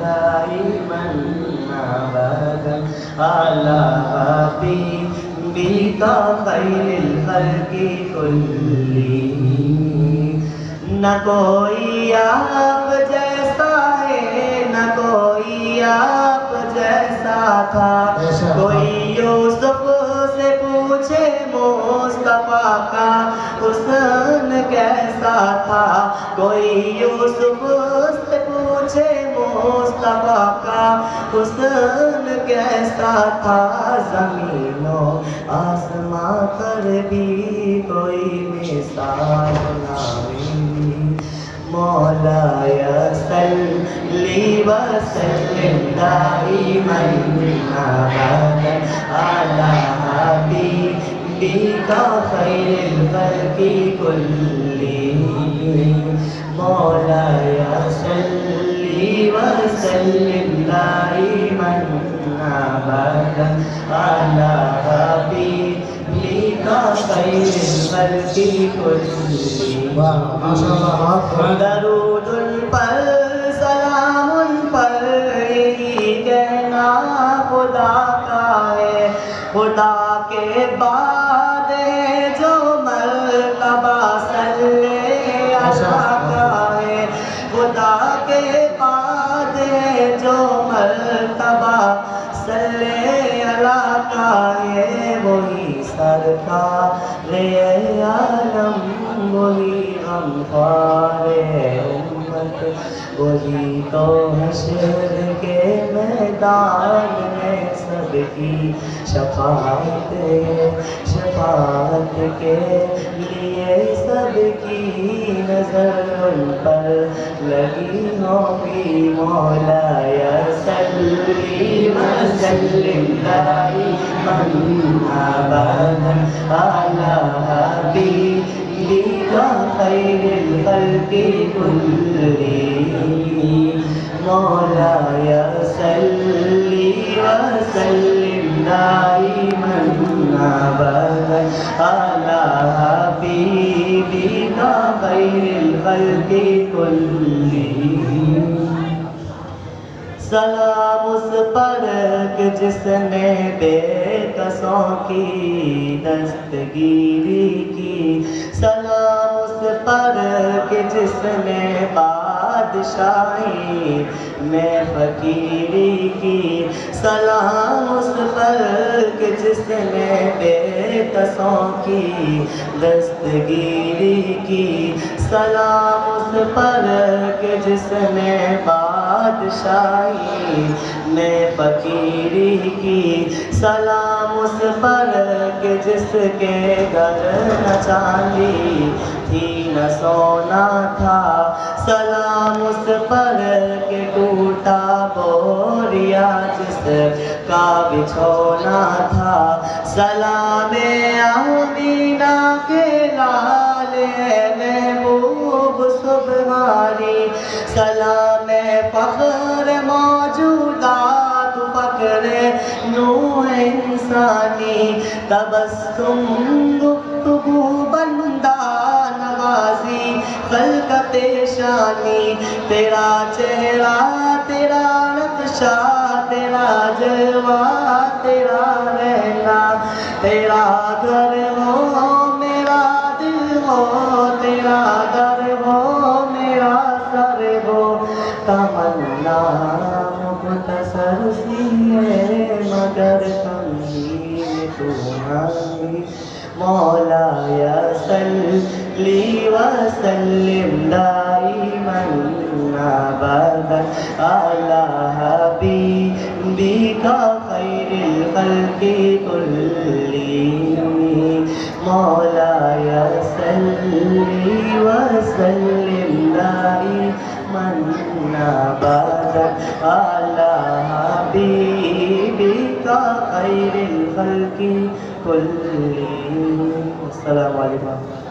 دائما أبدا على حبيبك خير الخلق كلهم نہ کوئی آپ جیسا ہے نہ کوئی آپ جیسا تھا کوئی یوسف سے پوچھے مصطفیٰ کا حسن کیسا تھا کوئی یوسف سے پوچھے مصطفیٰ کا حسن کیسا تھا زمین و آسماں پر بھی کوئی مثال نہ مولاي صل وسلم دائما أبدا على حبيبك خير الخلق كلهم مولاي صل وسلم دائما أبدا على حبيبك خير الخلق كلهم ما شاء الله درود پر سلام پر یہی کہنا خدا کا ہے خدا کے بعد ہے جو مرتبہ صلی اللہ کا ہے خدا کے بعد ہے جو مرتبہ صلی اللہ کا ہے وہی سرکار عالم وہی غمخوار امت وہی تو حشر کے میدان میں سب کی شفاعت کے لیے سب کی نظر ان پر لگی ہوگی مولاي صل وسلم دائما أبدا على حبيبك خير الخلق كلهم مولاي صل وسلم دائما أبدا على حبيبك خير الخلق كلهم سلام اس پر کہ جس نے بے کسوں کی دستگیری کی سلام اس پر کہ جس نے بادشاہی میں فقیری کی سلام اس پر کہ جس نے بے کسوں کی دستگیری کی سلام اس پر کہ جس نے بادشاہی میں فقیری کی سلام اس پر کہ جس کے گھر نہ چاندی تھی نہ سونا تھا سلام اس پر کہ ٹوٹا بوریا جس کا بچھونا تھا سلام آمینہ کے لال محبوب سبحانی سلام فخر موجودات فخر نوح انسانی تبسم گفتگو بندہ نوازی خلقت شانی تیرا چہرہ تیرا نقشہ تیرا جلوہ تیرا رہنا تیرا گھر ہو میرا دل ہو تیرا در ہو میرا سر ہو تمنا مختصر سی ہے مگر تمہیں تمہاری مولاي صل وسلم دائما أبدا على حبيبك خير الخلق كلهم مولاي صل وسلم دائما أبدا على حبيبك خير الخلق كلهم السلام عليكم